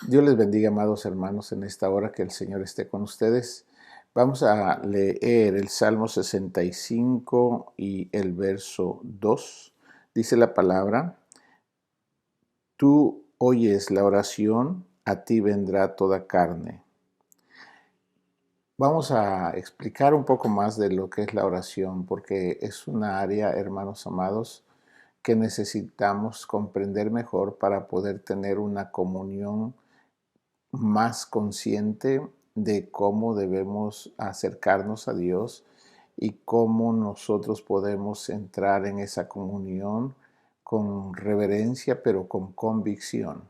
Dios les bendiga, amados hermanos, en esta hora que el Señor esté con ustedes. Vamos a leer el Salmo 65 y el verso 2. Dice la palabra: Tú oyes la oración, a ti vendrá toda carne. Vamos a explicar un poco más de lo que es la oración, porque es una área, hermanos amados, que necesitamos comprender mejor para poder tener una comunión más consciente de cómo debemos acercarnos a Dios y cómo nosotros podemos entrar en esa comunión con reverencia, pero con convicción,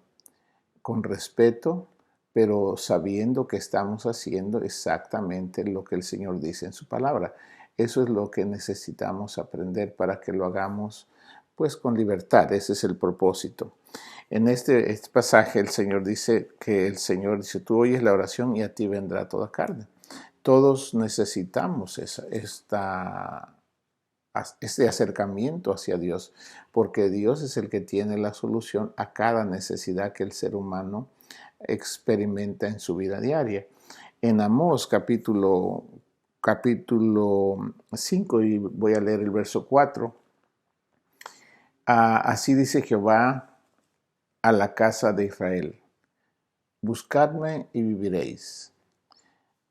con respeto, pero sabiendo que estamos haciendo exactamente lo que el Señor dice en su palabra. Eso es lo que necesitamos aprender para que lo hagamos pues con libertad. Ese es el propósito. En este pasaje el Señor dice que el Señor dice: tú oyes la oración y a ti vendrá toda carne. Todos necesitamos este acercamiento hacia Dios, porque Dios es el que tiene la solución a cada necesidad que el ser humano experimenta en su vida diaria. En Amós capítulo 5, y voy a leer el verso 4, así dice Jehová a la casa de Israel: buscadme y viviréis.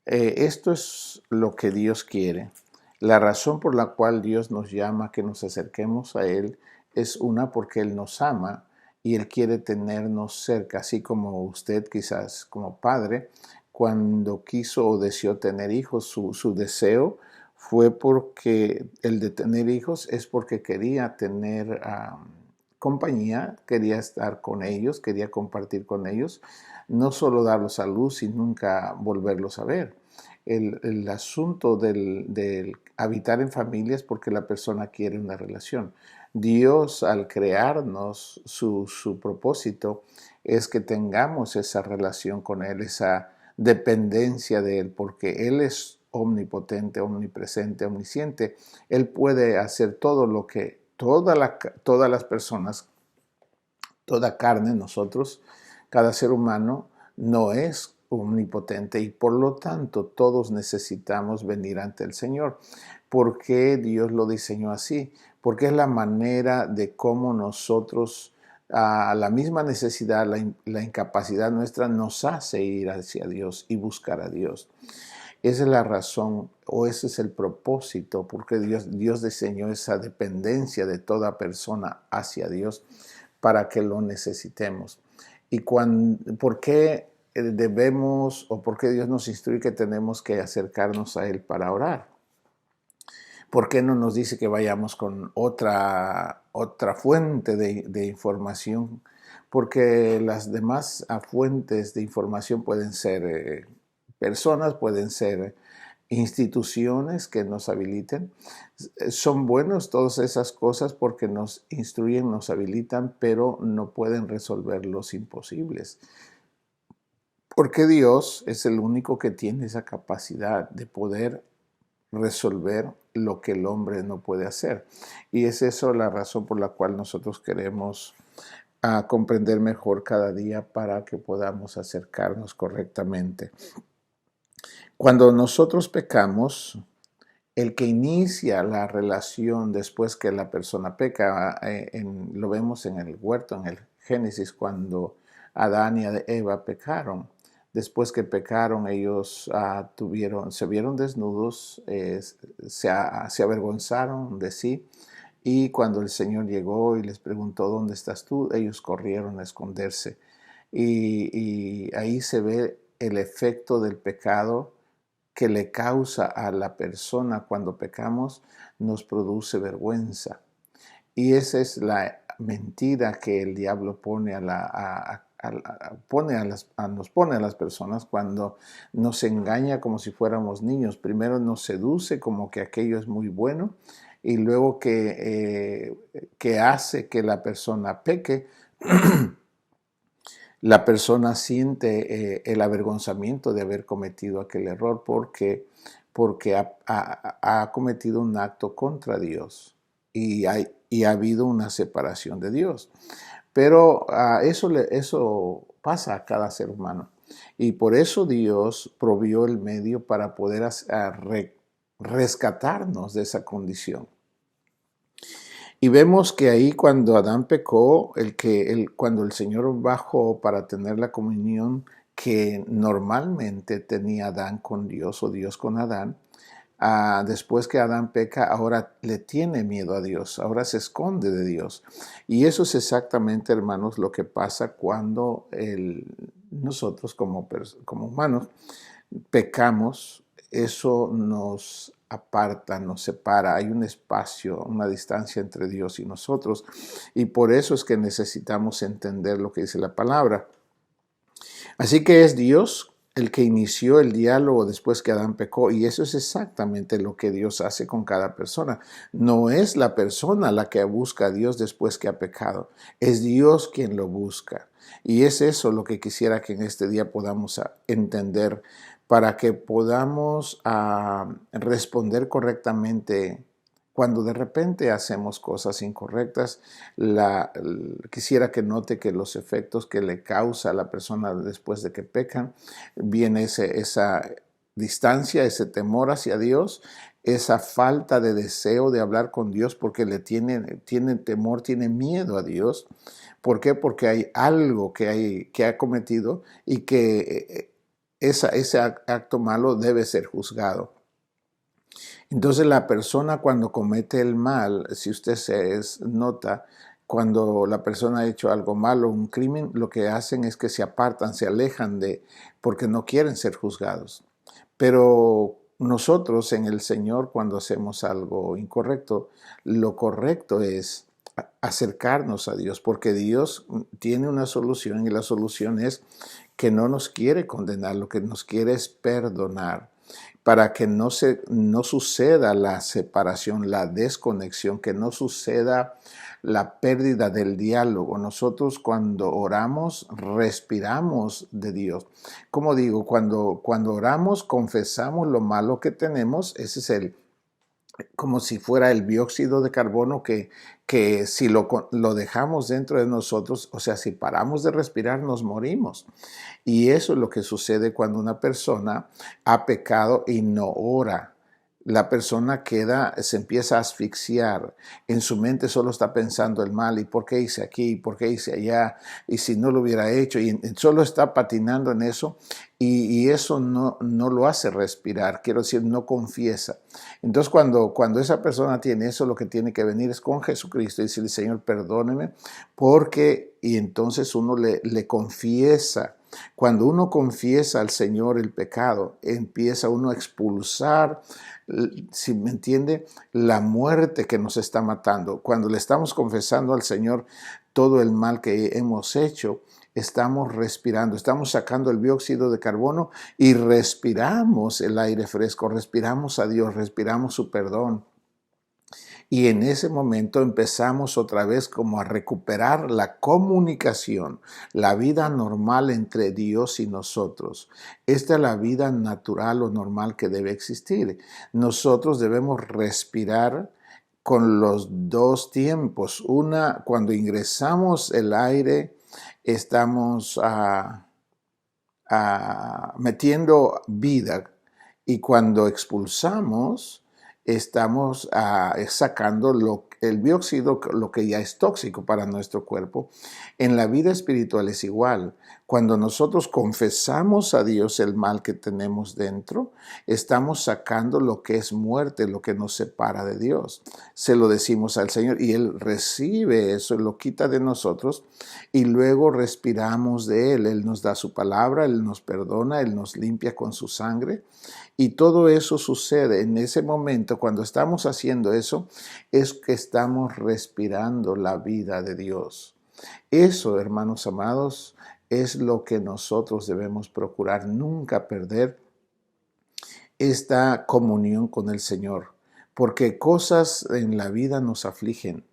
Esto es lo que Dios quiere. La razón por la cual Dios nos llama a que nos acerquemos a Él es una, porque Él nos ama y Él quiere tenernos cerca, así como usted quizás como padre, cuando quiso o deseó tener hijos, su deseo fue porque el de tener hijos es porque quería tener compañía, quería estar con ellos, quería compartir con ellos, no solo darlos a luz y nunca volverlos a ver. El asunto del habitar en familia es porque la persona quiere una relación. Dios, al crearnos, su propósito es que tengamos esa relación con Él, esa dependencia de Él, porque Él es omnipotente, omnipresente, omnisciente. Él puede hacer todo lo que todas las personas, toda carne, nosotros, cada ser humano, no es omnipotente, y por lo tanto todos necesitamos venir ante el Señor. ¿Por qué Dios lo diseñó así? Porque es la manera de cómo nosotros, a la misma necesidad, la incapacidad nuestra nos hace ir hacia Dios y buscar a Dios. Esa es la razón, o ese es el propósito, porque Dios diseñó esa dependencia de toda persona hacia Dios para que lo necesitemos. ¿Y por qué debemos, o por qué Dios nos instruye que tenemos que acercarnos a Él para orar? ¿Por qué no nos dice que vayamos con otra fuente de información? Porque las demás fuentes de información pueden ser personas, pueden ser instituciones que nos habiliten. Son buenos todas esas cosas porque nos instruyen, nos habilitan, pero no pueden resolver los imposibles. Porque Dios es el único que tiene esa capacidad de poder resolver lo que el hombre no puede hacer. Y es eso la razón por la cual nosotros queremos comprender mejor cada día para que podamos acercarnos correctamente. Cuando nosotros pecamos, el que inicia la relación después que la persona peca, lo vemos en el huerto, en el Génesis, cuando Adán y Eva pecaron. Después que pecaron, ellos se vieron desnudos, se avergonzaron de sí, y cuando el Señor llegó y les preguntó: ¿dónde estás tú?, ellos corrieron a esconderse. Y ahí se ve el efecto del pecado que le causa a la persona cuando pecamos. Nos produce vergüenza. Y esa es la mentira que el diablo pone nos pone a las personas cuando nos engaña como si fuéramos niños. Primero nos seduce como que aquello es muy bueno, y luego que hace que la persona peque. La persona siente el avergonzamiento de haber cometido aquel error porque ha cometido un acto contra Dios, y ha habido una separación de Dios. Pero eso pasa a cada ser humano. Y por eso Dios proveyó el medio para poder rescatarnos de esa condición. Y vemos que ahí cuando Adán pecó, cuando el Señor bajó para tener la comunión que normalmente tenía Adán con Dios o Dios con Adán, después que Adán peca, ahora le tiene miedo a Dios, ahora se esconde de Dios. Y eso es exactamente, hermanos, lo que pasa cuando nosotros como humanos pecamos. Eso nos aparta, nos separa, hay un espacio, una distancia entre Dios y nosotros, y por eso es que necesitamos entender lo que dice la palabra. Así que es Dios el que inició el diálogo después que Adán pecó, y eso es exactamente lo que Dios hace con cada persona. No es la persona la que busca a Dios después que ha pecado, es Dios quien lo busca. Y es eso lo que quisiera que en este día podamos entender, para que podamos responder correctamente cuando de repente hacemos cosas incorrectas. Quisiera que note que los efectos que le causa a la persona después de que pecan, viene esa distancia, ese temor hacia Dios, esa falta de deseo de hablar con Dios porque tiene temor, tiene miedo a Dios. ¿Por qué? Porque hay algo que ha cometido y que ese acto malo debe ser juzgado. Entonces la persona cuando comete el mal, si usted nota, cuando la persona ha hecho algo malo, un crimen, lo que hacen es que se apartan, se alejan porque no quieren ser juzgados. Pero nosotros en el Señor, cuando hacemos algo incorrecto, lo correcto es acercarnos a Dios, porque Dios tiene una solución, y la solución es que no nos quiere condenar, lo que nos quiere es perdonar, para que no suceda la separación, la desconexión, que no suceda la pérdida del diálogo. Nosotros cuando oramos, respiramos de Dios. Como digo, cuando oramos, confesamos lo malo que tenemos. Ese es como si fuera el dióxido de carbono que si lo dejamos dentro de nosotros, o sea, si paramos de respirar, nos morimos. Y eso es lo que sucede cuando una persona ha pecado y no ora. La persona se empieza a asfixiar. En su mente solo está pensando el mal. ¿Y por qué hice aquí? ¿Por qué hice allá? Y si no lo hubiera hecho. Y solo está patinando en eso. Y eso no lo hace respirar. Quiero decir, no confiesa. Entonces, cuando esa persona tiene eso, lo que tiene que venir es con Jesucristo y decirle: Señor, perdóneme. Y entonces uno le confiesa. Cuando uno confiesa al Señor el pecado, empieza uno a expulsar, si me entiende, la muerte que nos está matando. Cuando le estamos confesando al Señor todo el mal que hemos hecho, estamos respirando, estamos sacando el dióxido de carbono y respiramos el aire fresco, respiramos a Dios, respiramos su perdón. Y en ese momento empezamos otra vez como a recuperar la comunicación, la vida normal entre Dios y nosotros. Esta es la vida natural o normal que debe existir. Nosotros debemos respirar con los dos tiempos. Cuando ingresamos el aire, estamos metiendo vida, y cuando expulsamos, estamos sacando el dióxido, lo que ya es tóxico para nuestro cuerpo. En la vida espiritual es igual. Cuando nosotros confesamos a Dios el mal que tenemos dentro, estamos sacando lo que es muerte, lo que nos separa de Dios. Se lo decimos al Señor y Él recibe eso, lo quita de nosotros, y luego respiramos de Él. Él nos da su palabra, Él nos perdona, Él nos limpia con su sangre. Y todo eso sucede en ese momento. Cuando estamos haciendo eso, es que estamos respirando la vida de Dios. Eso, hermanos amados, es lo que nosotros debemos procurar, nunca perder esta comunión con el Señor, porque cosas en la vida nos afligen,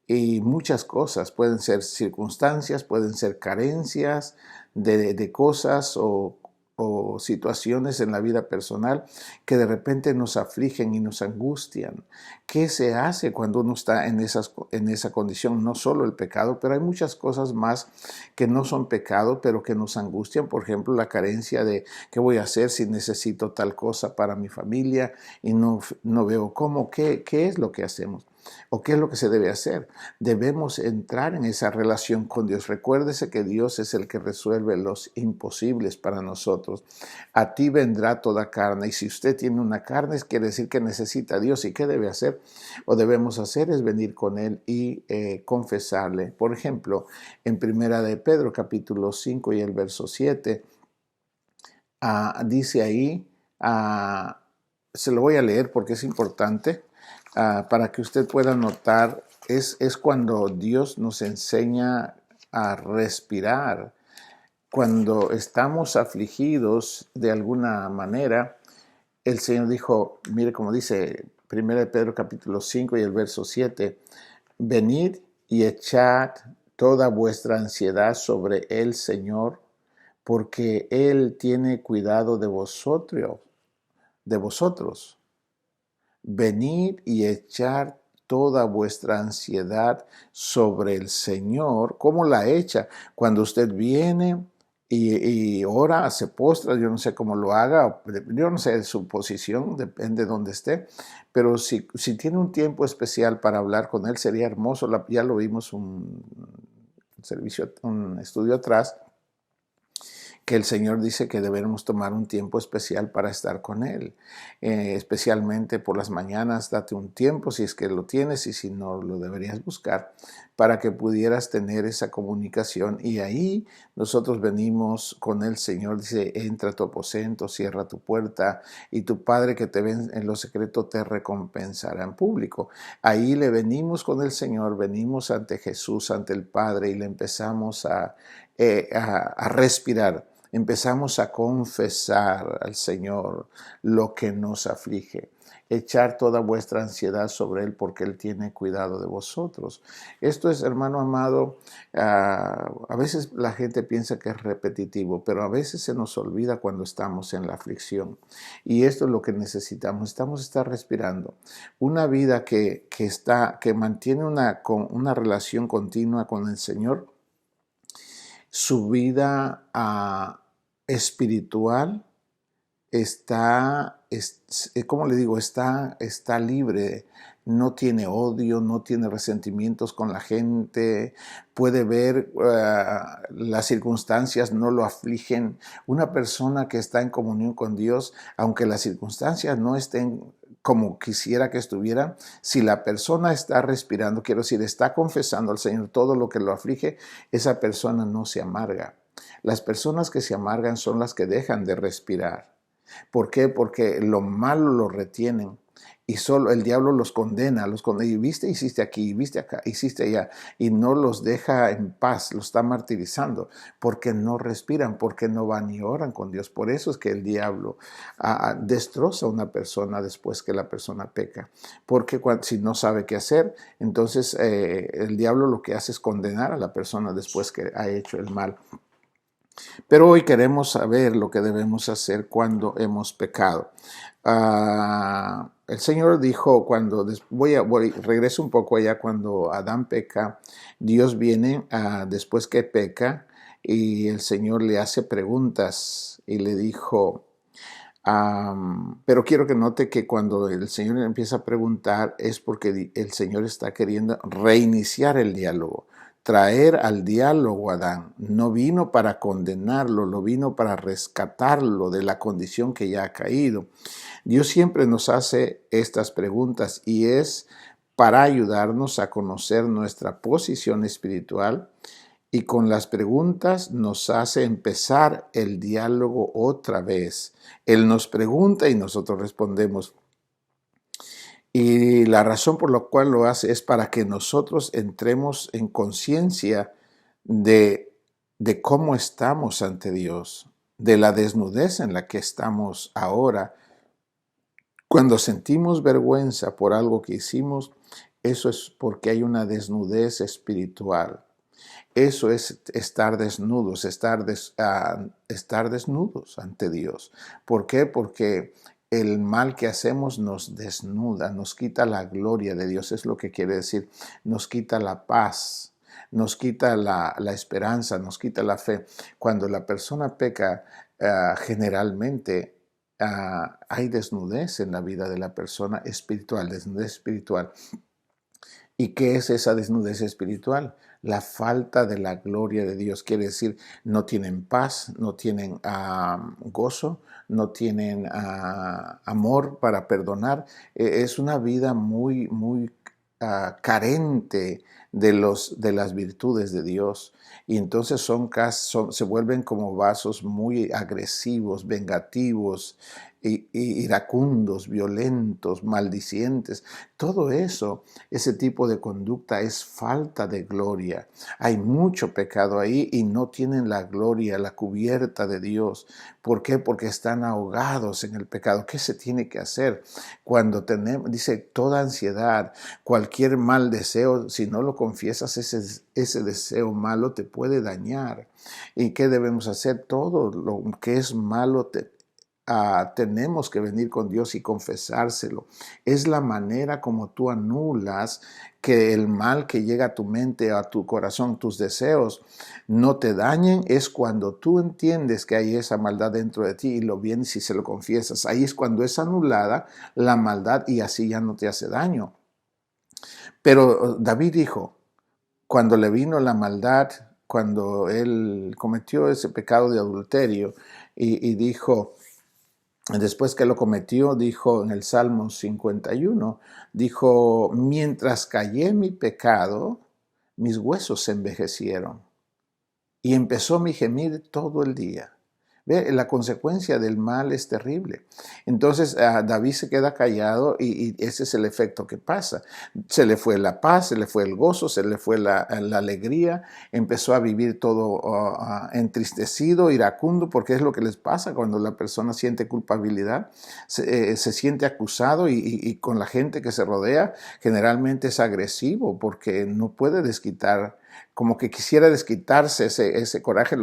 y muchas cosas pueden ser circunstancias, pueden ser carencias de cosas, o o situaciones en la vida personal que de repente nos afligen y nos angustian. ¿Qué se hace cuando uno está en esa condición? No solo el pecado, pero hay muchas cosas más que no son pecado, pero que nos angustian. Por ejemplo, la carencia de qué voy a hacer si necesito tal cosa para mi familia y no veo cómo. ¿Qué es lo que hacemos? ¿O qué es lo que se debe hacer? Debemos entrar en esa relación con Dios. Recuérdese que Dios es el que resuelve los imposibles para nosotros. A ti vendrá toda carne, y si usted tiene una carne, quiere decir que necesita a Dios. ¿Y qué debe hacer? O debemos hacer es venir con Él y confesarle. Por ejemplo, en Primera de Pedro, capítulo 5 y el verso 7, dice ahí, se lo voy a leer porque es importante. Para que usted pueda notar, es cuando Dios nos enseña a respirar. Cuando estamos afligidos de alguna manera, el Señor dijo, mire como dice 1 Pedro capítulo 5 y el verso 7, venid y echad toda vuestra ansiedad sobre el Señor, porque Él tiene cuidado de vosotros. Venid y echar toda vuestra ansiedad sobre el Señor. ¿Cómo la echa? Cuando usted viene y ora, se postra, yo no sé cómo lo haga, yo no sé su posición, depende de dónde esté, pero si tiene un tiempo especial para hablar con Él, sería hermoso. Ya lo vimos un estudio atrás, que el Señor dice que debemos tomar un tiempo especial para estar con Él. Especialmente por las mañanas, date un tiempo si es que lo tienes, y si no, lo deberías buscar para que pudieras tener esa comunicación. Y ahí nosotros venimos con el Señor, dice, entra a tu aposento, cierra tu puerta, y tu Padre que te ve en lo secreto te recompensará en público. Ahí le venimos con el Señor, venimos ante Jesús, ante el Padre, y le empezamos a respirar. Empezamos a confesar al Señor lo que nos aflige. Echar toda vuestra ansiedad sobre Él porque Él tiene cuidado de vosotros. Esto es, hermano amado, a veces la gente piensa que es repetitivo, pero a veces se nos olvida cuando estamos en la aflicción. Y esto es lo que necesitamos. Necesitamos estar respirando. Una vida que mantiene una relación continua con el Señor, su vida espiritual como le digo, está libre, no tiene odio, no tiene resentimientos con la gente, puede ver las circunstancias, no lo afligen. Una persona que está en comunión con Dios, aunque las circunstancias no estén como quisiera que estuvieran, si la persona está respirando, quiero decir, está confesando al Señor todo lo que lo aflige, esa persona no se amarga. Las personas que se amargan son las que dejan de respirar. ¿Por qué? Porque lo malo lo retienen y solo el diablo los condena, y viste, hiciste aquí, viste acá, hiciste allá, y no los deja en paz, los está martirizando, porque no respiran, porque no van y oran con Dios. Por eso es que el diablo destroza a una persona después que la persona peca, porque si no sabe qué hacer, entonces el diablo lo que hace es condenar a la persona después que ha hecho el mal. Pero hoy queremos saber lo que debemos hacer cuando hemos pecado. El Señor dijo, regreso un poco allá, cuando Adán peca, Dios viene después que peca, y el Señor le hace preguntas y le dijo, pero quiero que note que cuando el Señor empieza a preguntar es porque el Señor está queriendo reiniciar el diálogo, traer al diálogo a Adán. No vino para condenarlo, lo vino para rescatarlo de la condición que ya ha caído. Dios siempre nos hace estas preguntas y es para ayudarnos a conocer nuestra posición espiritual, y con las preguntas nos hace empezar el diálogo otra vez. Él nos pregunta y nosotros respondemos. Y la razón por la cual lo hace es para que nosotros entremos en conciencia de cómo estamos ante Dios, de la desnudez en la que estamos ahora. Cuando sentimos vergüenza por algo que hicimos, eso es porque hay una desnudez espiritual. Eso es estar desnudos, estar desnudos ante Dios. ¿Por qué? Porque el mal que hacemos nos desnuda, nos quita la gloria de Dios, es lo que quiere decir, nos quita la paz, nos quita la esperanza, nos quita la fe. Cuando la persona peca, generalmente hay desnudez en la vida de la persona espiritual, desnudez espiritual. ¿Y qué es esa desnudez espiritual? La falta de la gloria de Dios. Quiere decir, no tienen paz, no tienen gozo, no tienen amor para perdonar. Es una vida muy, muy carente de las virtudes de Dios. Y entonces se vuelven como vasos muy agresivos, vengativos, iracundos, violentos, maldicientes. Todo eso, ese tipo de conducta es falta de gloria. Hay mucho pecado ahí y no tienen la gloria, la cubierta de Dios. ¿Por qué? Porque están ahogados en el pecado. ¿Qué se tiene que hacer? Cuando tenemos, dice, toda ansiedad, cualquier mal deseo, si no lo confiesas, ese deseo malo te puede dañar. ¿Y qué debemos hacer? Todo lo que es malo tenemos que venir con Dios y confesárselo. Es la manera como tú anulas que el mal que llega a tu mente, a tu corazón, tus deseos, no te dañen. Es cuando tú entiendes que hay esa maldad dentro de ti y lo vienes y se lo confiesas. Ahí es cuando es anulada la maldad y así ya no te hace daño. Pero David dijo, cuando le vino la maldad, cuando él cometió ese pecado de adulterio y dijo, después que lo cometió, dijo en el Salmo 51, dijo, mientras callé mi pecado, mis huesos se envejecieron y empezó mi gemir todo el día. Ve, la consecuencia del mal es terrible. Entonces David se queda callado y ese es el efecto que pasa. Se le fue la paz, se le fue el gozo, se le fue la alegría, empezó a vivir todo entristecido, iracundo, porque es lo que les pasa cuando la persona siente culpabilidad, se siente acusado y con la gente que se rodea generalmente es agresivo porque no puede desquitar, como que quisiera desquitarse ese coraje,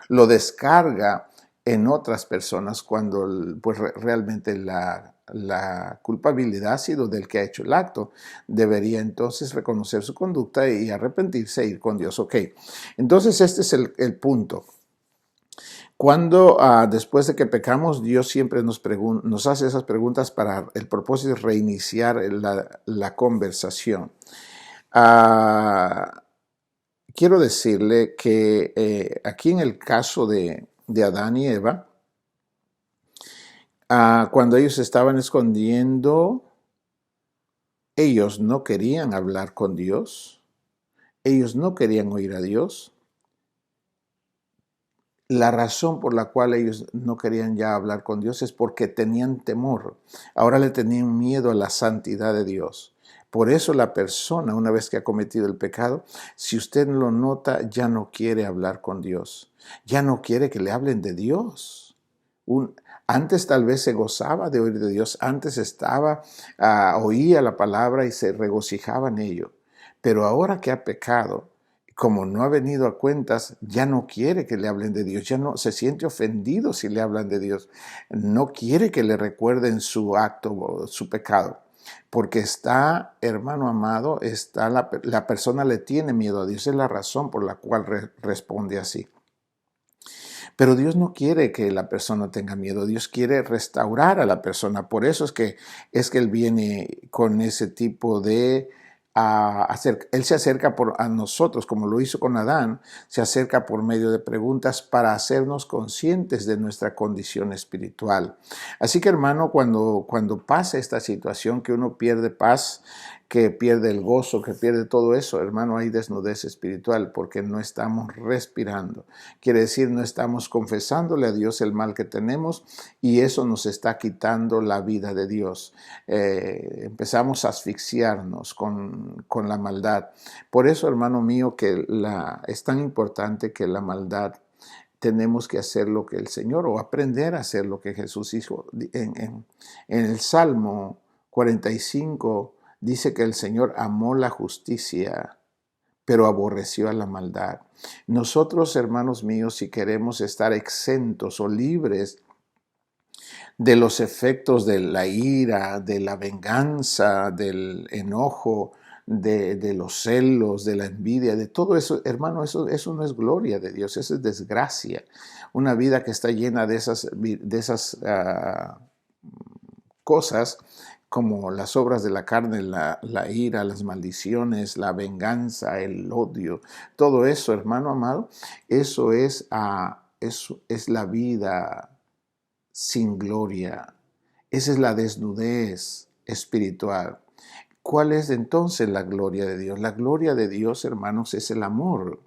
lo descarga en otras personas cuando pues, realmente la culpabilidad ha sido del que ha hecho el acto. Debería entonces reconocer su conducta y arrepentirse e ir con Dios. Ok, entonces este es el punto. Cuando después de que pecamos, Dios siempre nos hace esas preguntas para el propósito de reiniciar la conversación. Quiero decirle que aquí en el caso de Adán y Eva, cuando ellos estaban escondiendo, ellos no querían hablar con Dios, ellos no querían oír a Dios. La razón por la cual ellos no querían ya hablar con Dios es porque tenían temor. Ahora le tenían miedo a la santidad de Dios. Por eso la persona, una vez que ha cometido el pecado, si usted lo nota, ya no quiere hablar con Dios. Ya no quiere que le hablen de Dios. Antes tal vez se gozaba de oír de Dios. Antes oía la palabra y se regocijaba en ello. Pero ahora que ha pecado, como no ha venido a cuentas, ya no quiere que le hablen de Dios, ya no se siente ofendido si le hablan de Dios, no quiere que le recuerden su acto, su pecado, porque está, hermano amado, la persona le tiene miedo a Dios, es la razón por la cual responde así. Pero Dios no quiere que la persona tenga miedo, Dios quiere restaurar a la persona, por eso es que Él viene con ese tipo de Él se acerca a nosotros, como lo hizo con Adán, se acerca por medio de preguntas para hacernos conscientes de nuestra condición espiritual. Así que, hermano, cuando pasa esta situación que uno pierde paz, que pierde el gozo, que pierde todo eso, hermano, hay desnudez espiritual porque no estamos respirando. Quiere decir, no estamos confesándole a Dios el mal que tenemos y eso nos está quitando la vida de Dios. Empezamos a asfixiarnos con la maldad. Por eso, hermano mío, que es tan importante que la maldad tenemos que hacer lo que el Señor o aprender a hacer lo que Jesús hizo. En el Salmo 45 dice que el Señor amó la justicia pero aborreció a la maldad. Nosotros, hermanos míos, si queremos estar exentos o libres de los efectos de la ira, de la venganza, del enojo, de los celos, de la envidia, de todo eso, hermano, eso no es gloria de Dios, eso es desgracia. Una vida que está llena de esas cosas como las obras de la carne, la ira, las maldiciones, la venganza, el odio, todo eso, hermano amado, eso es la vida sin gloria. Esa es la desnudez espiritual. ¿Cuál es entonces la gloria de Dios? La gloria de Dios, hermanos, es el amor.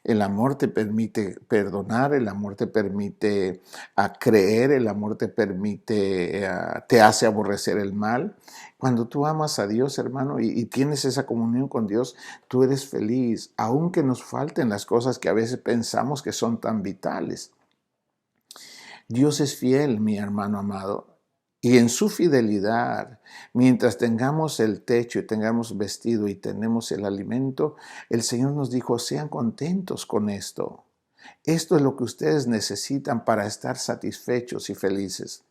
El amor te permite perdonar, el amor te permite creer, el amor te permite, te hace aborrecer el mal. Cuando tú amas a Dios, hermano, y tienes esa comunión con Dios, tú eres feliz, aunque nos falten las cosas que a veces pensamos que son tan vitales. Dios es fiel, mi hermano amado, y en su fidelidad, mientras tengamos el techo y tengamos vestido y tenemos el alimento, el Señor nos dijo, sean contentos con esto. Esto es lo que ustedes necesitan para estar satisfechos y felices.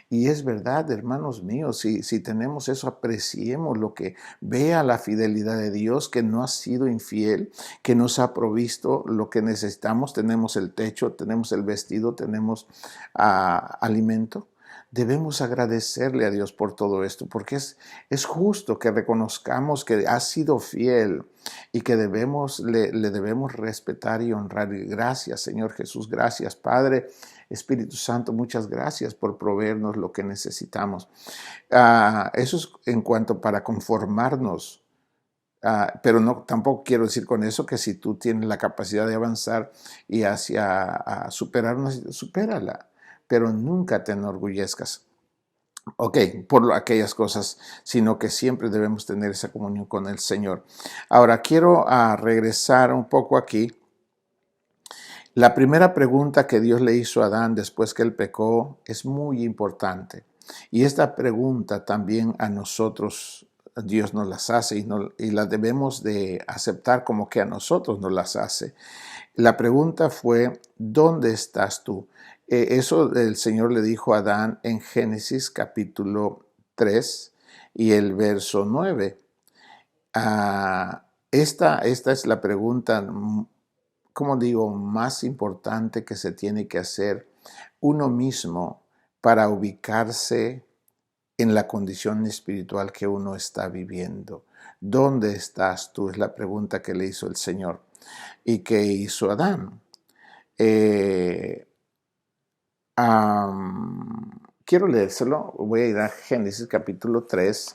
Y es verdad, hermanos míos, si tenemos eso, apreciemos lo que vea la fidelidad de Dios, que no ha sido infiel, que nos ha provisto lo que necesitamos. Tenemos el techo, tenemos el vestido, tenemos alimento. Debemos agradecerle a Dios por todo esto, porque es justo que reconozcamos que ha sido fiel y que le debemos respetar y honrar. Gracias, Señor Jesús, gracias, Padre. Espíritu Santo, muchas gracias por proveernos lo que necesitamos. Eso es en cuanto para conformarnos. Pero no, tampoco quiero decir con eso que si tú tienes la capacidad de avanzar y hacia superar una situación, supérala, pero nunca te enorgullezcas. Ok, por aquellas cosas, sino que siempre debemos tener esa comunión con el Señor. Ahora quiero regresar un poco aquí. La primera pregunta que Dios le hizo a Adán después que él pecó es muy importante. Y esta pregunta también a nosotros Dios nos las hace y las debemos de aceptar como que a nosotros nos las hace. La pregunta fue, ¿dónde estás tú? Eso el Señor le dijo a Adán en Génesis capítulo 3 y el verso 9. Esta es la pregunta, como digo, más importante que se tiene que hacer uno mismo para ubicarse en la condición espiritual que uno está viviendo. ¿Dónde estás tú? Es la pregunta que le hizo el Señor y que hizo Adán. Quiero leérselo. Voy a ir a Génesis capítulo 3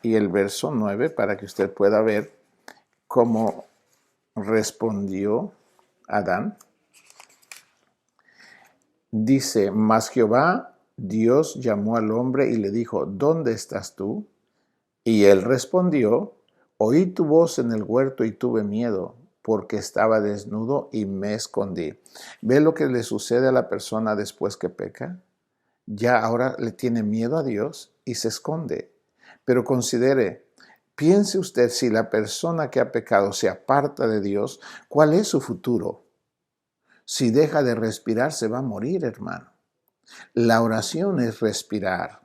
y el verso 9 para que usted pueda ver cómo respondió Adán. Dice, mas Jehová Dios llamó al hombre y le dijo, ¿dónde estás tú? Y él respondió, oí tu voz en el huerto y tuve miedo, porque estaba desnudo y me escondí. ¿Ve lo que le sucede a la persona después que peca? Ya ahora le tiene miedo a Dios y se esconde. Pero piense usted, si la persona que ha pecado se aparta de Dios, ¿cuál es su futuro? Si deja de respirar, se va a morir, hermano. La oración es respirar.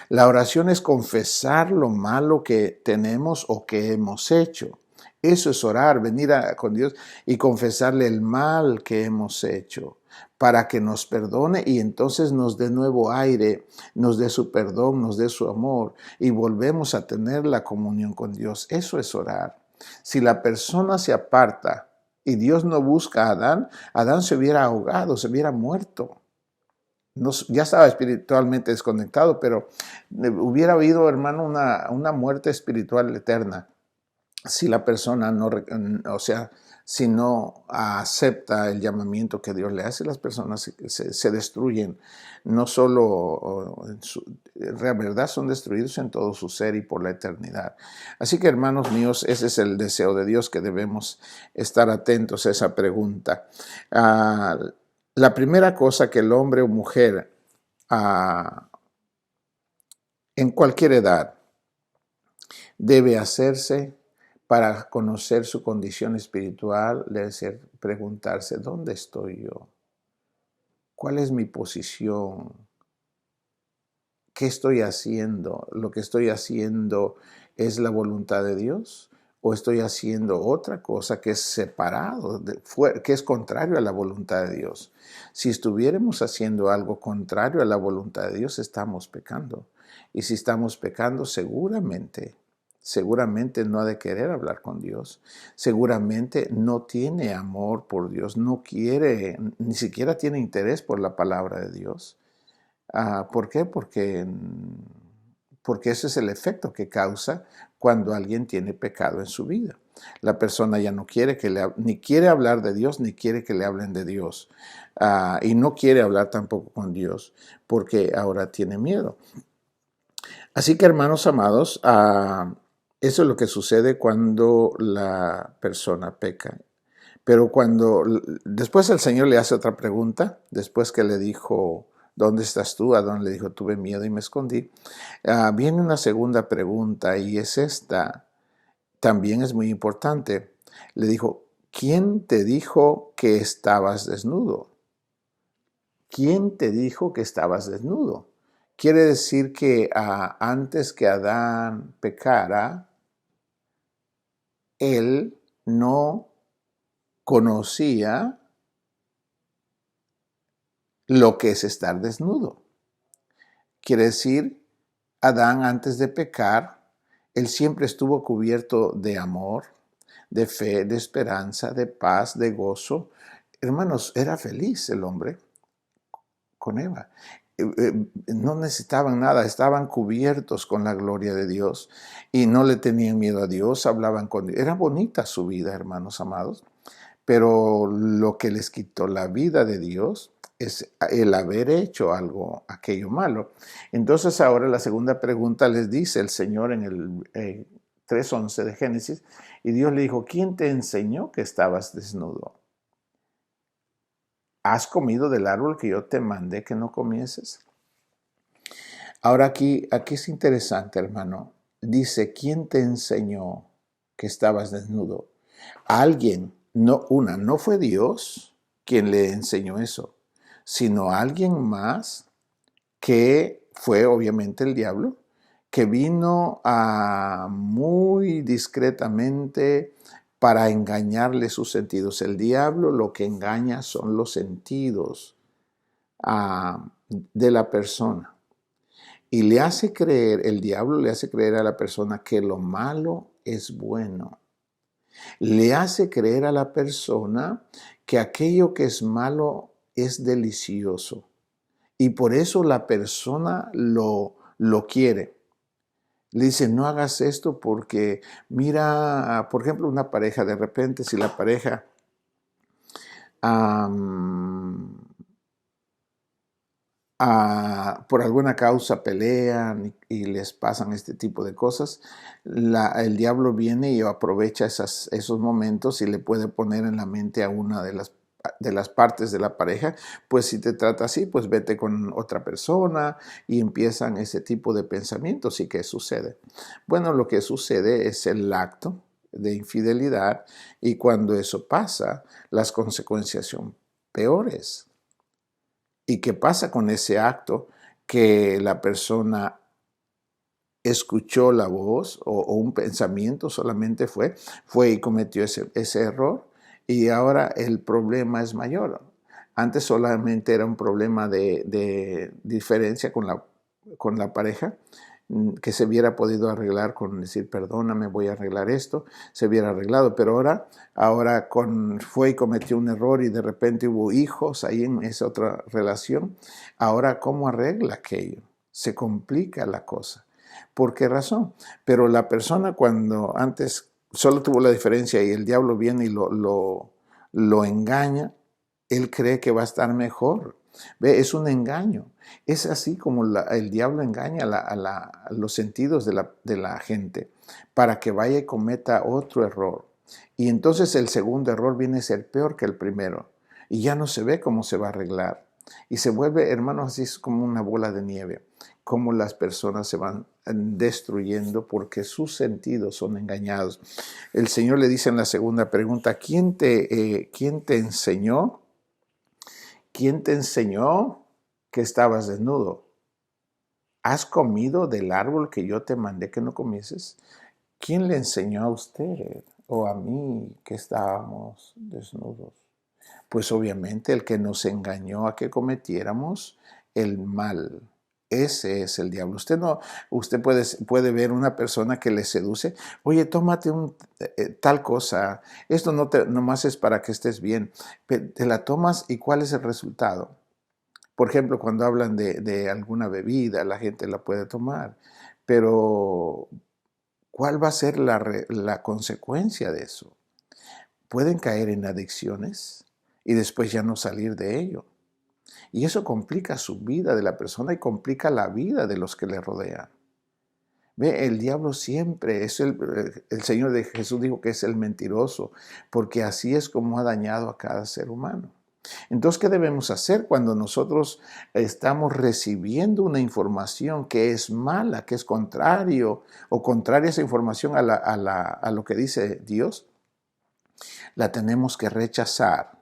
La oración es confesar lo malo que tenemos o que hemos hecho. Eso es orar, venir con Dios y confesarle el mal que hemos hecho para que nos perdone y entonces nos dé nuevo aire, nos dé su perdón, nos dé su amor y volvemos a tener la comunión con Dios. Eso es orar. Si la persona se aparta y Dios no busca a Adán, Adán se hubiera ahogado, se hubiera muerto. No, ya estaba espiritualmente desconectado, pero hubiera habido, hermano, una muerte espiritual eterna si la persona si no acepta el llamamiento que Dios le hace. Las personas se destruyen, no solo en verdad, son destruidos en todo su ser y por la eternidad. Así que, hermanos míos, ese es el deseo de Dios, que debemos estar atentos a esa pregunta. La primera cosa que el hombre o mujer en cualquier edad debe hacerse para conocer su condición espiritual, debe ser preguntarse, ¿dónde estoy yo? ¿Cuál es mi posición? ¿Qué estoy haciendo? ¿Lo que estoy haciendo es la voluntad de Dios? ¿O estoy haciendo otra cosa que es separado, que es contrario a la voluntad de Dios? Si estuviéramos haciendo algo contrario a la voluntad de Dios, estamos pecando. Y si estamos pecando, seguramente no ha de querer hablar con Dios. Seguramente no tiene amor por Dios, no quiere, ni siquiera tiene interés por la palabra de Dios. ¿Por qué? Porque ese es el efecto que causa cuando alguien tiene pecado en su vida. La persona ya no quiere ni quiere hablar de Dios, ni quiere que le hablen de Dios. Y no quiere hablar tampoco con Dios, porque ahora tiene miedo. Así que, hermanos amados, eso es lo que sucede cuando la persona peca. Pero después el Señor le hace otra pregunta, después que le dijo, ¿dónde estás tú? Adán le dijo, tuve miedo y me escondí. Viene una segunda pregunta y es esta, también es muy importante. Le dijo, ¿quién te dijo que estabas desnudo? ¿Quién te dijo que estabas desnudo? Quiere decir que antes que Adán pecara, él no conocía lo que es estar desnudo. Quiere decir, Adán antes de pecar, él siempre estuvo cubierto de amor, de fe, de esperanza, de paz, de gozo. Hermanos, era feliz el hombre con Eva. No necesitaban nada, estaban cubiertos con la gloria de Dios y no le tenían miedo a Dios, hablaban con Dios. Era bonita su vida, hermanos amados, pero lo que les quitó la vida de Dios es el haber hecho aquello malo. Entonces ahora la segunda pregunta les dice el Señor en el 3:11 de Génesis, y Dios le dijo, ¿quién te enseñó que estabas desnudo? ¿Has comido del árbol que yo te mandé que no comieses? Ahora aquí es interesante, hermano. Dice, ¿quién te enseñó que estabas desnudo? Alguien, no fue Dios quien le enseñó eso, sino alguien más que fue obviamente el diablo, que vino muy discretamente para engañarle sus sentidos. El diablo lo que engaña son los sentidos de la persona. Y el diablo le hace creer a la persona que lo malo es bueno. Le hace creer a la persona que aquello que es malo es delicioso. Y por eso la persona lo quiere. Le dice, no hagas esto porque mira, por ejemplo, una pareja, de repente si la pareja por alguna causa pelean y les pasan este tipo de cosas, el diablo viene y aprovecha esos momentos y le puede poner en la mente a una de las partes de la pareja, pues si te trata así, pues vete con otra persona, y empiezan ese tipo de pensamientos. ¿Y qué sucede? Bueno, lo que sucede es el acto de infidelidad, y cuando eso pasa, las consecuencias son peores. ¿Y qué pasa con ese acto? Que la persona escuchó la voz o un pensamiento solamente fue y cometió ese error, y ahora el problema es mayor. Antes solamente era un problema de diferencia con la pareja, que se hubiera podido arreglar con decir, perdóname, voy a arreglar esto, se hubiera arreglado, pero ahora fue y cometió un error y de repente hubo hijos ahí en esa otra relación. Ahora, ¿cómo arregla aquello? Se complica la cosa. ¿Por qué razón? Pero la persona, cuando antes solo tuvo la diferencia y el diablo viene y lo engaña, él cree que va a estar mejor. ¿Ve? Es un engaño. Es así como el diablo engaña a los sentidos de la gente para que vaya y cometa otro error. Y entonces el segundo error viene a ser peor que el primero. Y ya no se ve cómo se va a arreglar. Y se vuelve, hermanos, así es como una bola de nieve. cómo las personas se van destruyendo porque sus sentidos son engañados. El Señor le dice en la segunda pregunta, ¿quién te enseñó? ¿Quién te enseñó que estabas desnudo? ¿Has comido del árbol que yo te mandé que no comieses? ¿Quién le enseñó a usted o a mí que estábamos desnudos? Pues obviamente el que nos engañó a que cometiéramos el mal. Ese es el diablo. Usted puede ver una persona que le seduce. Oye, tómate tal cosa. Esto nomás es para que estés bien. Te la tomas y ¿cuál es el resultado? Por ejemplo, cuando hablan de alguna bebida, la gente la puede tomar. Pero, ¿cuál va a ser la consecuencia de eso? Pueden caer en adicciones y después ya no salir de ello. Y eso complica su vida de la persona y complica la vida de los que le rodean. Ve, el diablo siempre es el Señor de Jesús dijo que es el mentiroso, porque así es como ha dañado a cada ser humano. Entonces, ¿qué debemos hacer cuando nosotros estamos recibiendo una información que es mala, que es contrario o contraria a esa información a lo que dice Dios? La tenemos que rechazar.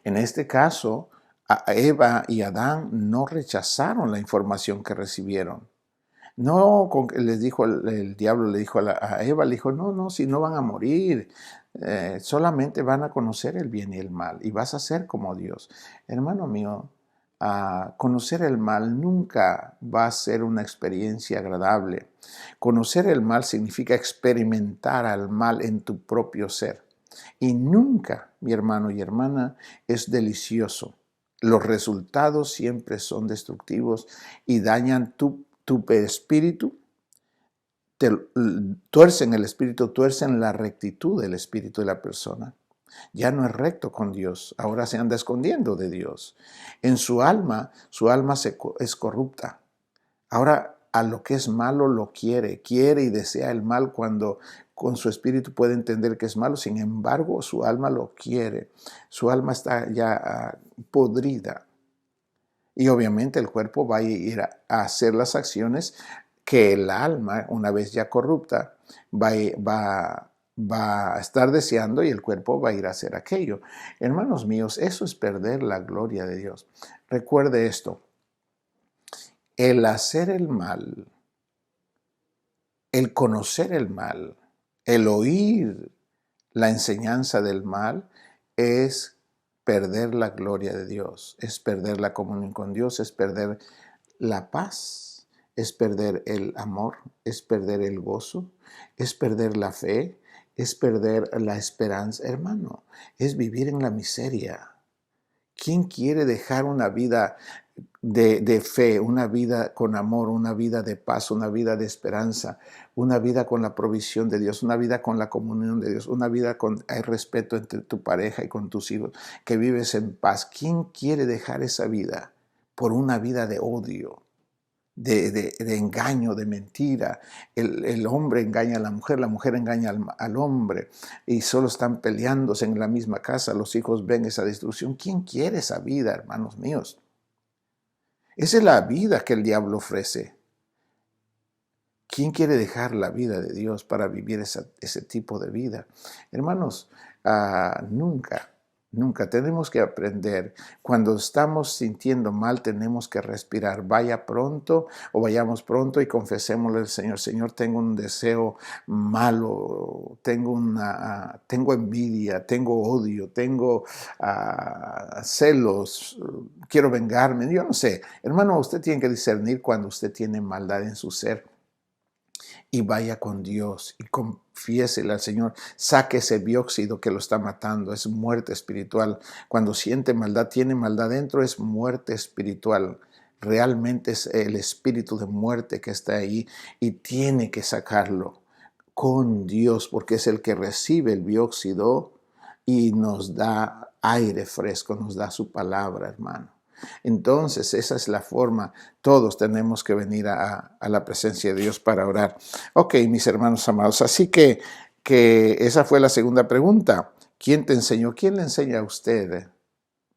En este caso, a Eva y Adán no rechazaron la información que recibieron. No, les dijo el diablo le dijo a Eva, le dijo, no, si no van a morir, solamente van a conocer el bien y el mal y vas a ser como Dios. Hermano mío, conocer el mal nunca va a ser una experiencia agradable. Conocer el mal significa experimentar al mal en tu propio ser. Y nunca, mi hermano y hermana, es delicioso. Los resultados siempre son destructivos y dañan tu espíritu, tuercen el espíritu, tuercen la rectitud del espíritu de la persona. Ya no es recto con Dios, ahora se anda escondiendo de Dios. En su alma es corrupta. Ahora a lo que es malo lo quiere y desea el mal cuando con su espíritu puede entender que es malo. Sin embargo, su alma lo quiere. Su alma está ya podrida. Y obviamente el cuerpo va a ir a hacer las acciones que el alma, una vez ya corrupta, va a estar deseando y el cuerpo va a ir a hacer aquello. Hermanos míos, eso es perder la gloria de Dios. Recuerde esto, el hacer el mal, el conocer el mal, el oír la enseñanza del mal es perder la gloria de Dios, es perder la comunión con Dios, es perder la paz, es perder el amor, es perder el gozo, es perder la fe, es perder la esperanza. Hermano, es vivir en la miseria. ¿Quién quiere dejar una vida de fe, una vida con amor, una vida de paz, una vida de esperanza, una vida con la provisión de Dios, una vida con la comunión de Dios, una vida con hay respeto entre tu pareja y con tus hijos, que vives en paz? ¿Quién quiere dejar esa vida por una vida de odio, de engaño, de mentira? El hombre engaña a la mujer engaña al hombre y solo están peleándose en la misma casa, los hijos ven esa destrucción. ¿Quién quiere esa vida, hermanos míos? Esa es la vida que el diablo ofrece. ¿Quién quiere dejar la vida de Dios para vivir ese tipo de vida? Hermanos, nunca tenemos que aprender. Cuando estamos sintiendo mal, tenemos que respirar. Vayamos pronto y confesémosle al Señor. Señor, tengo un deseo malo, tengo envidia, tengo odio, tengo celos, quiero vengarme. Yo no sé. Hermano, usted tiene que discernir cuando usted tiene maldad en su ser. Y vaya con Dios y confiésele al Señor, saque ese dióxido que lo está matando, es muerte espiritual. Cuando siente maldad, tiene maldad dentro, es muerte espiritual. Realmente es el espíritu de muerte que está ahí y tiene que sacarlo con Dios, porque es el que recibe el dióxido y nos da aire fresco, nos da su palabra, hermano. Entonces, esa es la forma. Todos tenemos que venir a la presencia de Dios para orar. Ok, mis hermanos amados, así que esa fue la segunda pregunta. ¿Quién te enseñó? ¿Quién le enseña a usted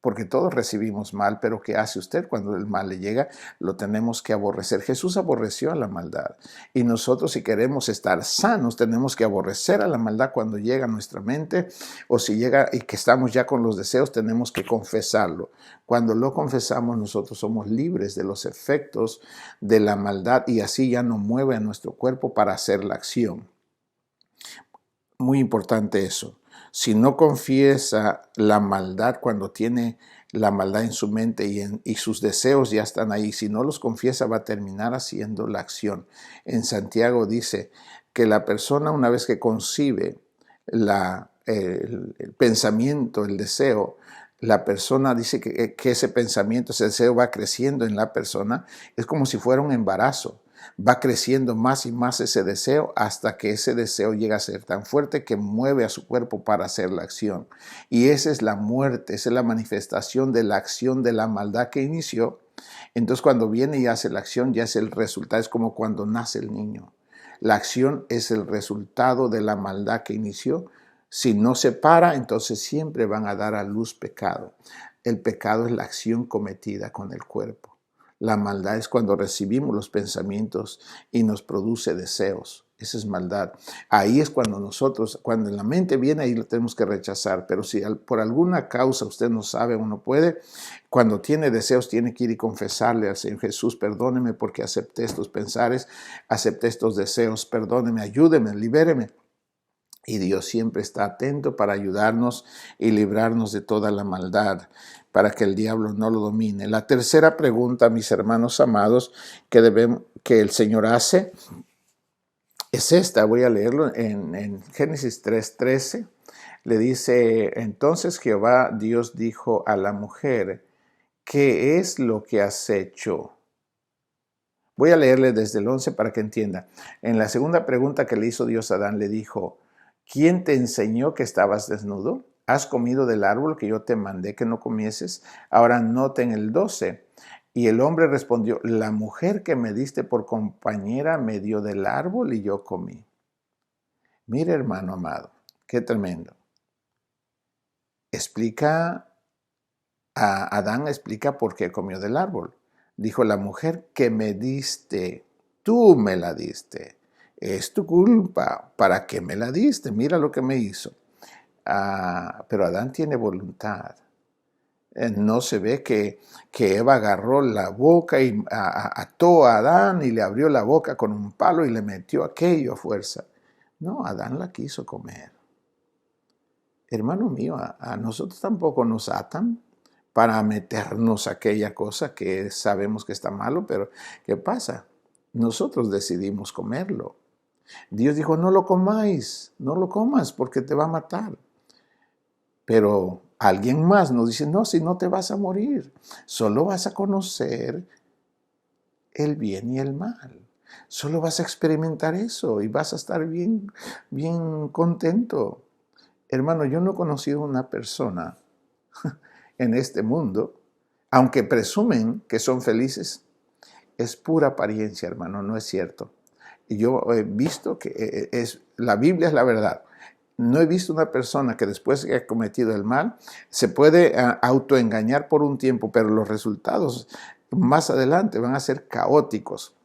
porque todos recibimos mal, pero ¿qué hace usted cuando el mal le llega? Lo tenemos que aborrecer. Jesús aborreció a la maldad, y nosotros, si queremos estar sanos, tenemos que aborrecer a la maldad cuando llega a nuestra mente, o si llega y que estamos ya con los deseos, tenemos que confesarlo. Cuando lo confesamos, nosotros somos libres de los efectos de la maldad, y así ya no mueve a nuestro cuerpo para hacer la acción. Muy importante eso. Si no confiesa la maldad cuando tiene la maldad en su mente y sus deseos ya están ahí, si no los confiesa, va a terminar haciendo la acción. En Santiago dice que la persona, una vez que concibe el pensamiento, el deseo, la persona dice que ese pensamiento, ese deseo va creciendo en la persona. Es como si fuera un embarazo. Va creciendo más y más ese deseo hasta que ese deseo llega a ser tan fuerte que mueve a su cuerpo para hacer la acción. Y esa es la muerte, esa es la manifestación de la acción de la maldad que inició. Entonces cuando viene y hace la acción, ya es el resultado, es como cuando nace el niño. La acción es el resultado de la maldad que inició. Si no se para, entonces siempre van a dar a luz pecado. El pecado es la acción cometida con el cuerpo. La maldad es cuando recibimos los pensamientos y nos produce deseos. Esa es maldad. Ahí es cuando cuando en la mente viene, ahí lo tenemos que rechazar. Pero si por alguna causa usted no sabe o no puede, cuando tiene deseos, tiene que ir y confesarle al Señor: Jesús, perdóneme porque acepté estos pensares, acepté estos deseos, perdóneme, ayúdeme, libéreme. Y Dios siempre está atento para ayudarnos y librarnos de toda la maldad, para que el diablo no lo domine. La tercera pregunta, mis hermanos amados, que el Señor hace es esta. Voy a leerlo en Génesis 3:13. Le dice: entonces Jehová Dios dijo a la mujer: ¿qué es lo que has hecho? Voy a leerle desde el 11 para que entienda. En la segunda pregunta que le hizo Dios a Adán, le dijo: ¿quién te enseñó que estabas desnudo? ¿Has comido del árbol que yo te mandé que no comieses? Ahora noten el 12. Y el hombre respondió: la mujer que me diste por compañera me dio del árbol y yo comí. Mire, hermano amado, qué tremendo. Adán explica por qué comió del árbol. Dijo: la mujer que me diste, tú me la diste. Es tu culpa. ¿Para qué me la diste? Mira lo que me hizo. Pero Adán tiene voluntad. No se ve que Eva agarró la boca y ató a Adán y le abrió la boca con un palo y le metió aquello a fuerza. No, Adán la quiso comer. Hermano mío, a nosotros tampoco nos atan para meternos aquella cosa que sabemos que está malo, pero ¿qué pasa? Nosotros decidimos comerlo. Dios dijo: no lo comáis, no lo comas porque te va a matar. Pero alguien más nos dice: no, si no te vas a morir, solo vas a conocer el bien y el mal. Solo vas a experimentar eso y vas a estar bien, bien contento. Hermano, yo no he conocido una persona en este mundo, aunque presumen que son felices, es pura apariencia, hermano, no es cierto. Y yo he visto que la Biblia es la verdad. No he visto una persona que después de que ha cometido el mal se puede autoengañar por un tiempo, pero los resultados más adelante van a ser caóticos.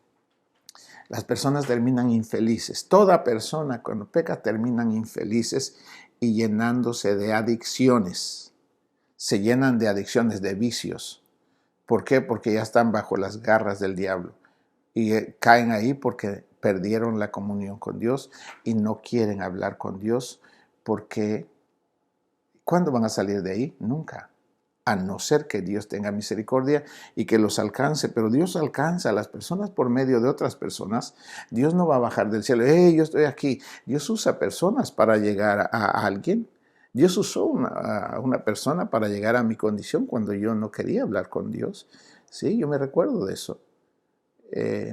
Las personas terminan infelices. Toda persona cuando peca terminan infelices y llenándose de adicciones. Se llenan de adicciones, de vicios. ¿Por qué? Porque ya están bajo las garras del diablo. Y caen ahí porque perdieron la comunión con Dios y no quieren hablar con Dios, porque ¿cuándo van a salir de ahí? Nunca. A no ser que Dios tenga misericordia y que los alcance. Pero Dios alcanza a las personas por medio de otras personas. Dios no va a bajar del cielo: hey, yo estoy aquí. Dios usa personas para llegar a alguien. Dios usó a una persona para llegar a mi condición cuando yo no quería hablar con Dios. Sí, yo me recuerdo de eso.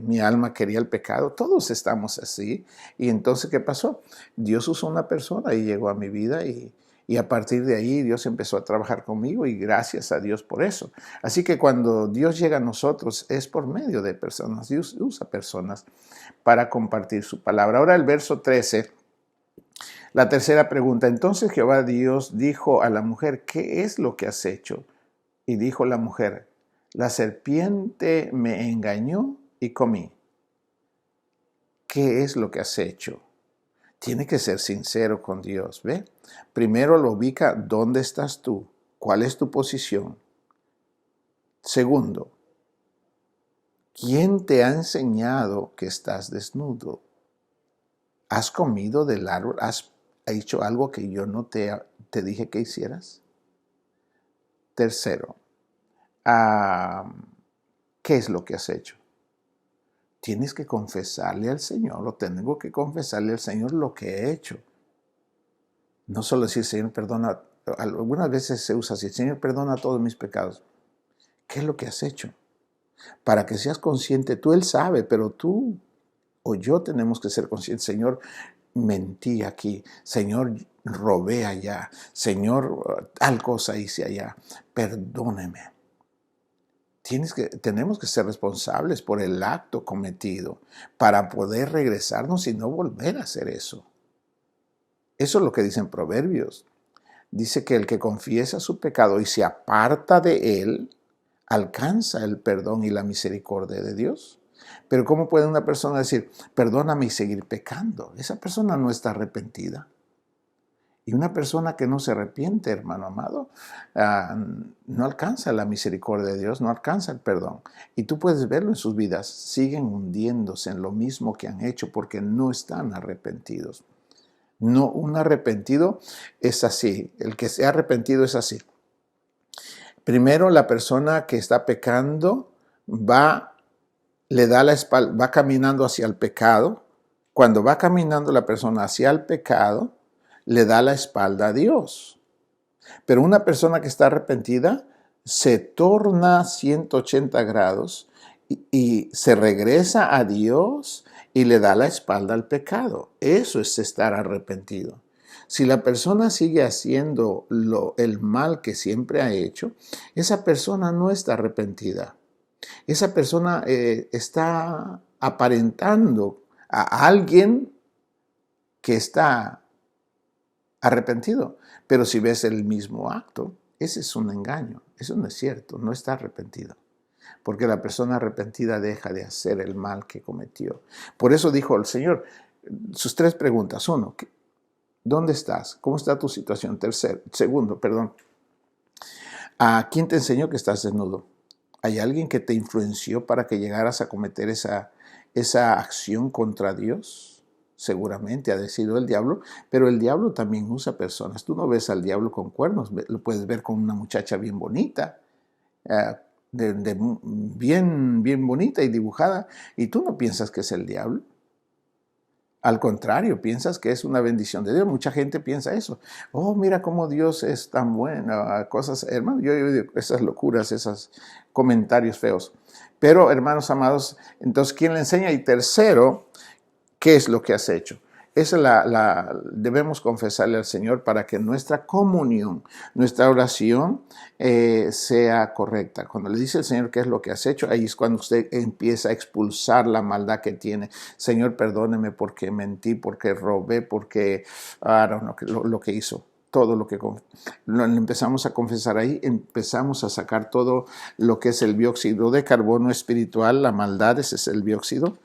Mi alma quería el pecado. Todos estamos así. Y entonces, ¿qué pasó? Dios usó una persona y llegó a mi vida, y a partir de ahí Dios empezó a trabajar conmigo, y gracias a Dios por eso. Así que cuando Dios llega a nosotros es por medio de personas. Dios usa personas para compartir su palabra. Ahora el verso 13, la tercera pregunta. Entonces Jehová Dios dijo a la mujer: ¿qué es lo que has hecho? Y dijo la mujer, la serpiente me engañó y comí. ¿Qué es lo que has hecho? Tiene que ser sincero con Dios, ¿ve? Primero lo ubica, ¿dónde estás tú? ¿Cuál es tu posición? Segundo, ¿quién te ha enseñado que estás desnudo? ¿Has comido del árbol? ¿Has hecho algo que yo no te dije que hicieras? Tercero, ¿qué es lo que has hecho? Tienes que confesarle al Señor, o tengo que confesarle al Señor lo que he hecho. No solo decir, Señor, perdona. Algunas veces se usa así, Señor, perdona todos mis pecados. ¿Qué es lo que has hecho? Para que seas consciente, Él sabe, pero tú o yo tenemos que ser conscientes. Señor, mentí aquí. Señor, robé allá. Señor, tal cosa hice allá. Perdóneme. Tenemos que ser responsables por el acto cometido para poder regresarnos y no volver a hacer eso. Eso es lo que dicen Proverbios. Dice que el que confiesa su pecado y se aparta de él, alcanza el perdón y la misericordia de Dios. Pero ¿cómo puede una persona decir, perdóname y seguir pecando? Esa persona no está arrepentida. Y una persona que no se arrepiente, hermano amado, no alcanza la misericordia de Dios, no alcanza el perdón. Y tú puedes verlo en sus vidas, siguen hundiéndose en lo mismo que han hecho porque no están arrepentidos. No, un arrepentido es así, el que se ha arrepentido es así. Primero, la persona que está pecando le da la espalda, va caminando hacia el pecado. Cuando va caminando la persona hacia el pecado, le da la espalda a Dios. Pero una persona que está arrepentida se torna 180 grados y se regresa a Dios y le da la espalda al pecado. Eso es estar arrepentido. Si la persona sigue haciendo el mal que siempre ha hecho, esa persona no está arrepentida. Esa persona está aparentando a alguien que está arrepentido. Pero si ves el mismo acto, ese es un engaño. Eso no es cierto, no está arrepentido. Porque la persona arrepentida deja de hacer el mal que cometió. Por eso dijo el Señor, sus tres preguntas. Uno, ¿dónde estás? ¿Cómo está tu situación? Segundo, ¿a quién te enseñó que estás desnudo? ¿Hay alguien que te influenció para que llegaras a cometer esa acción contra Dios? Seguramente ha sido el diablo, pero el diablo también usa personas. Tú no ves al diablo con cuernos, lo puedes ver con una muchacha bien bonita, bien bonita y dibujada, y tú no piensas que es el diablo. Al contrario, piensas que es una bendición de Dios. Mucha gente piensa eso. Oh, mira cómo Dios es tan bueno. Cosas, hermano, yo digo esas locuras, esos comentarios feos. Pero, hermanos amados, entonces, ¿quién le enseña? Y tercero, ¿qué es lo que has hecho? Debemos confesarle al Señor para que nuestra comunión, nuestra oración sea correcta. Cuando le dice el Señor qué es lo que has hecho, ahí es cuando usted empieza a expulsar la maldad que tiene. Señor, perdóneme porque mentí, porque robé, porque lo que hizo. Todo lo que lo empezamos a confesar ahí, empezamos a sacar todo lo que es el dióxido de carbono espiritual, la maldad, ese es el dióxido.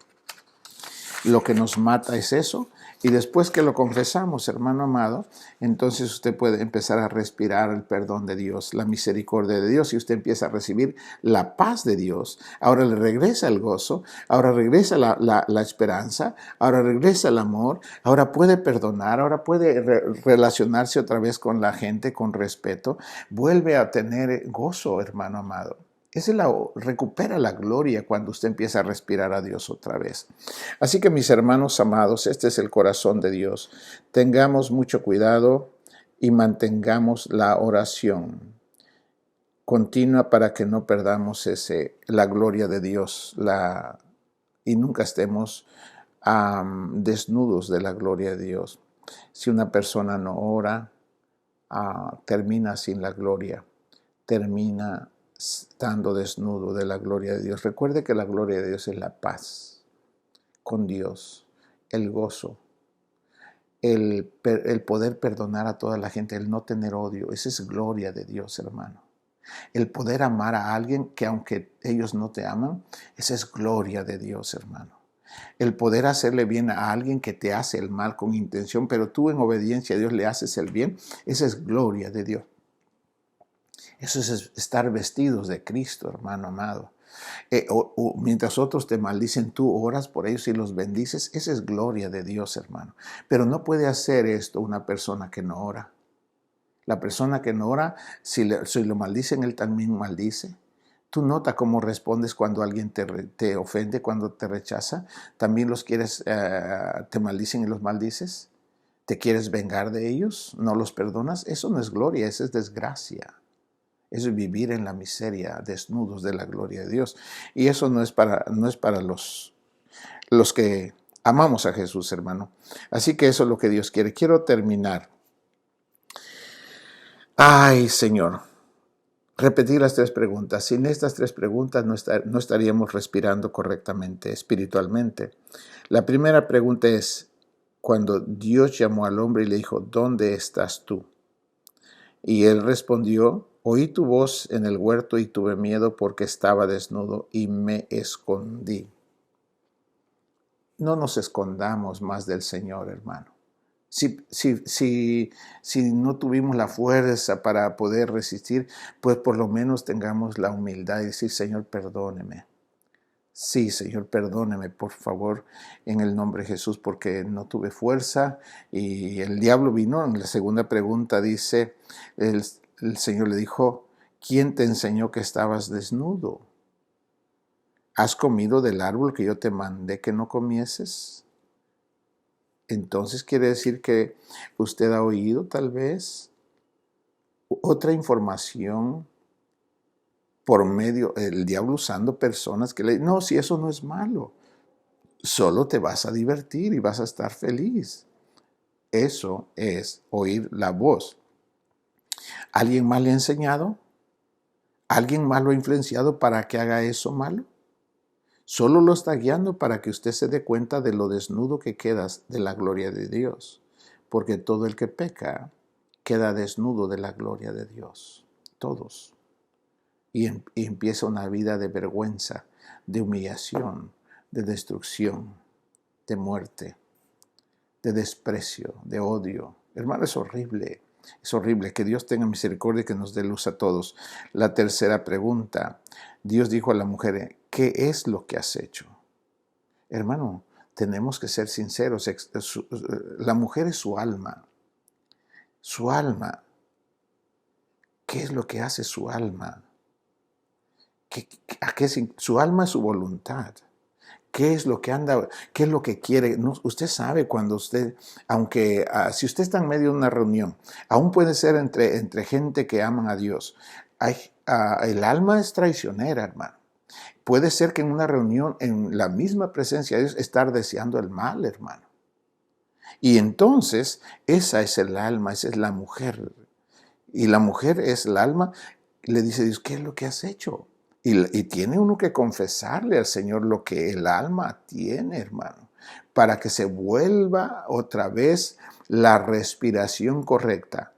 Lo que nos mata es eso. Y después que lo confesamos, hermano amado, entonces usted puede empezar a respirar el perdón de Dios, la misericordia de Dios, y usted empieza a recibir la paz de Dios. Ahora le regresa el gozo, ahora regresa la esperanza, ahora regresa el amor, ahora puede perdonar, ahora puede relacionarse otra vez con la gente con respeto. Vuelve a tener gozo, hermano amado. Recupera la gloria cuando usted empieza a respirar a Dios otra vez. Así que mis hermanos amados, este es el corazón de Dios. Tengamos mucho cuidado y mantengamos la oración continua para que no perdamos la gloria de Dios y nunca estemos desnudos de la gloria de Dios. Si una persona no ora, termina sin la gloria, termina estando desnudo de la gloria de Dios. Recuerde que la gloria de Dios es la paz con Dios, el gozo, el poder perdonar a toda la gente, el no tener odio. Esa es gloria de Dios, hermano. El poder amar a alguien que aunque ellos no te aman, esa es gloria de Dios, hermano. El poder hacerle bien a alguien que te hace el mal con intención, pero tú en obediencia a Dios le haces el bien, esa es gloria de Dios. Eso es estar vestidos de Cristo, hermano amado. Mientras otros te maldicen, tú oras por ellos y los bendices. Esa es gloria de Dios, hermano. Pero no puede hacer esto una persona que no ora. La persona que no ora, si lo maldicen, él también maldice. Tú nota cómo respondes cuando alguien te ofende, cuando te rechaza. También te maldicen y los maldices. ¿Te quieres vengar de ellos? ¿No los perdonas? Eso no es gloria, eso es desgracia. Eso es vivir en la miseria, desnudos de la gloria de Dios. Y eso no es para los que amamos a Jesús, hermano. Así que eso es lo que Dios quiere. Quiero terminar. Ay, Señor. Repetir las 3 preguntas. Sin estas 3 preguntas no estaríamos respirando correctamente, espiritualmente. La primera pregunta es, cuando Dios llamó al hombre y le dijo, ¿dónde estás tú? Y él respondió, oí tu voz en el huerto y tuve miedo porque estaba desnudo y me escondí. No nos escondamos más del Señor, hermano. Si no tuvimos la fuerza para poder resistir, pues por lo menos tengamos la humildad y decir, Señor, perdóneme. Sí, Señor, perdóneme, por favor, en el nombre de Jesús, porque no tuve fuerza y el diablo vino. En la segunda pregunta dice, el Señor le dijo, ¿quién te enseñó que estabas desnudo? ¿Has comido del árbol que yo te mandé que no comieses? Entonces quiere decir que usted ha oído tal vez otra información por medio, el diablo usando personas que le dicen, no, si eso no es malo, solo te vas a divertir y vas a estar feliz. Eso es oír la voz. ¿Alguien más le ha enseñado? ¿Alguien más lo ha influenciado para que haga eso malo? Solo lo está guiando para que usted se dé cuenta de lo desnudo que quedas de la gloria de Dios. Porque todo el que peca queda desnudo de la gloria de Dios. Todos. Y empieza una vida de vergüenza, de humillación, de destrucción, de muerte, de desprecio, de odio. Hermano, es horrible. Es horrible. Que Dios tenga misericordia y que nos dé luz a todos. La tercera pregunta. Dios dijo a la mujer, ¿qué es lo que has hecho? Hermano, tenemos que ser sinceros. La mujer es su alma. Su alma. ¿Qué es lo que hace su alma? Su alma es su voluntad. ¿Qué es lo que anda? ¿Qué es lo que quiere? No, usted sabe cuando usted, aunque si usted está en medio de una reunión, aún puede ser entre gente que aman a Dios. El alma es traicionera, hermano. Puede ser que en una reunión, en la misma presencia de Dios, estar deseando el mal, hermano. Y entonces, esa es el alma, esa es la mujer. Y la mujer es el alma. Le dice Dios, ¿qué es lo que has hecho? Y tiene uno que confesarle al Señor lo que el alma tiene, hermano, para que se vuelva otra vez la respiración correcta.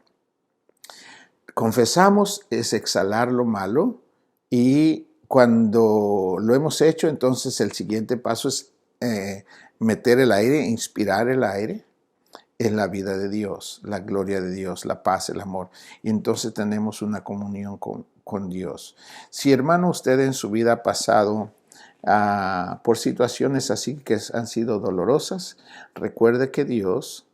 Confesamos es exhalar lo malo y cuando lo hemos hecho, entonces el siguiente paso es meter el aire, inspirar el aire en la vida de Dios, la gloria de Dios, la paz, el amor. Y entonces tenemos una comunión con Dios. Si, hermano, usted en su vida ha pasado por situaciones así que han sido dolorosas, recuerde que Dios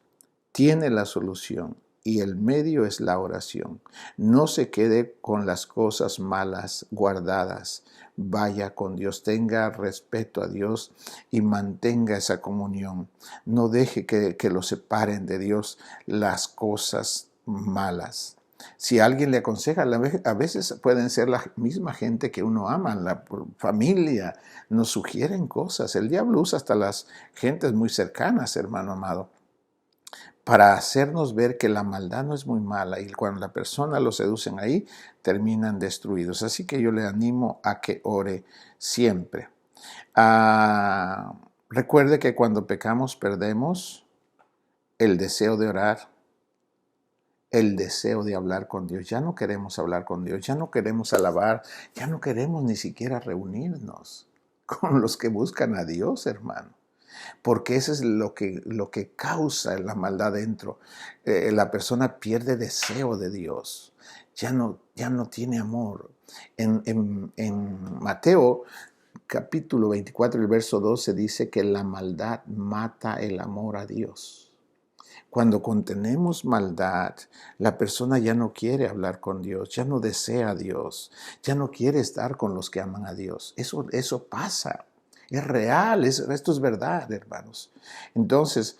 tiene la solución y el medio es la oración. No se quede con las cosas malas guardadas. Vaya con Dios, tenga respeto a Dios y mantenga esa comunión. No deje que lo separen de Dios las cosas malas. Si alguien le aconseja, a veces pueden ser la misma gente que uno ama, la familia, nos sugieren cosas. El diablo usa hasta las gentes muy cercanas, hermano amado, para hacernos ver que la maldad no es muy mala y cuando la persona lo seducen ahí, terminan destruidos. Así que yo le animo a que ore siempre. Recuerde que cuando pecamos perdemos el deseo de orar, el deseo de hablar con Dios. Ya no queremos hablar con Dios, ya no queremos alabar, ya no queremos ni siquiera reunirnos con los que buscan a Dios, hermano. Porque eso es lo que causa la maldad dentro. La persona pierde deseo de Dios, ya no tiene amor. En Mateo capítulo 24, el verso 12 dice que la maldad mata el amor a Dios. Cuando contenemos maldad, la persona ya no quiere hablar con Dios, ya no desea a Dios, ya no quiere estar con los que aman a Dios. Eso pasa. Es real, esto es verdad, hermanos. Entonces,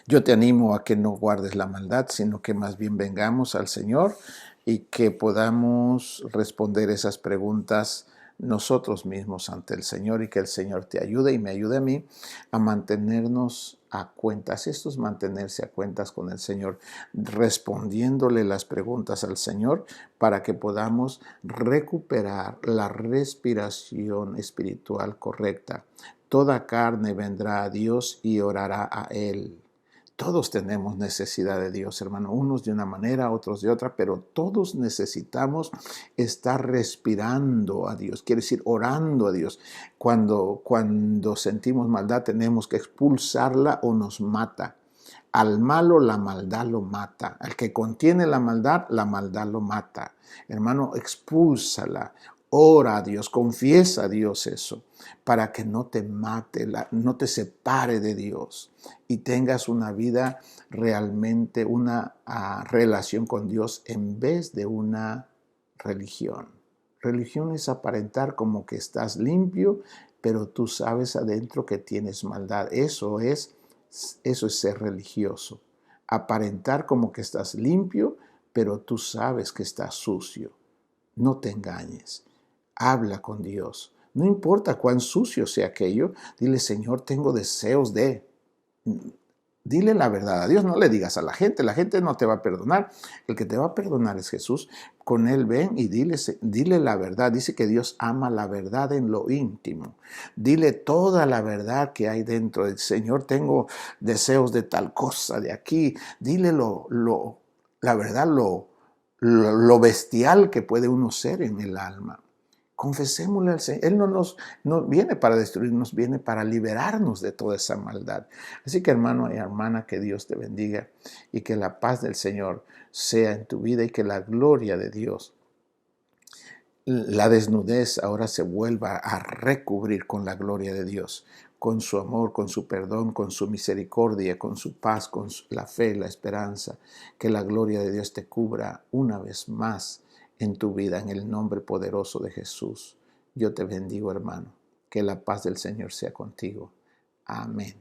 yo te animo a que no guardes la maldad, sino que más bien vengamos al Señor y que podamos responder esas preguntas nosotros mismos ante el Señor y que el Señor te ayude y me ayude a mí a mantenernos a cuentas. Esto es mantenerse a cuentas con el Señor, respondiéndole las preguntas al Señor para que podamos recuperar la respiración espiritual correcta. Toda carne vendrá a Dios y orará a Él. Todos tenemos necesidad de Dios, hermano, unos de una manera, otros de otra, pero todos necesitamos estar respirando a Dios, quiere decir orando a Dios. Cuando sentimos maldad tenemos que expulsarla o nos mata. Al malo la maldad lo mata. Al que contiene la maldad lo mata. Hermano, expúlsala. Ora a Dios, confiesa a Dios eso, para que no te mate, no te separe de Dios y tengas una vida realmente, una relación con Dios en vez de una religión. Religión es aparentar como que estás limpio, pero tú sabes adentro que tienes maldad. Eso es ser religioso. Aparentar como que estás limpio, pero tú sabes que estás sucio. No te engañes. Habla con Dios. No importa cuán sucio sea aquello, dile, Señor, tengo deseos de. Dile la verdad a Dios, no le digas a la gente no te va a perdonar. El que te va a perdonar es Jesús. Con Él ven y dile la verdad. Dice que Dios ama la verdad en lo íntimo. Dile toda la verdad que hay dentro del Señor. Tengo deseos de tal cosa, de aquí. Dile la verdad, lo bestial que puede uno ser en el alma. Confesémosle al Señor. Él no viene para destruirnos, viene para liberarnos de toda esa maldad. Así que hermano y hermana, que Dios te bendiga y que la paz del Señor sea en tu vida y que la gloria de Dios, la desnudez ahora se vuelva a recubrir con la gloria de Dios, con su amor, con su perdón, con su misericordia, con su paz, con la fe, la esperanza. Que la gloria de Dios te cubra una vez más en tu vida, en el nombre poderoso de Jesús. Yo te bendigo, hermano. Que la paz del Señor sea contigo. Amén.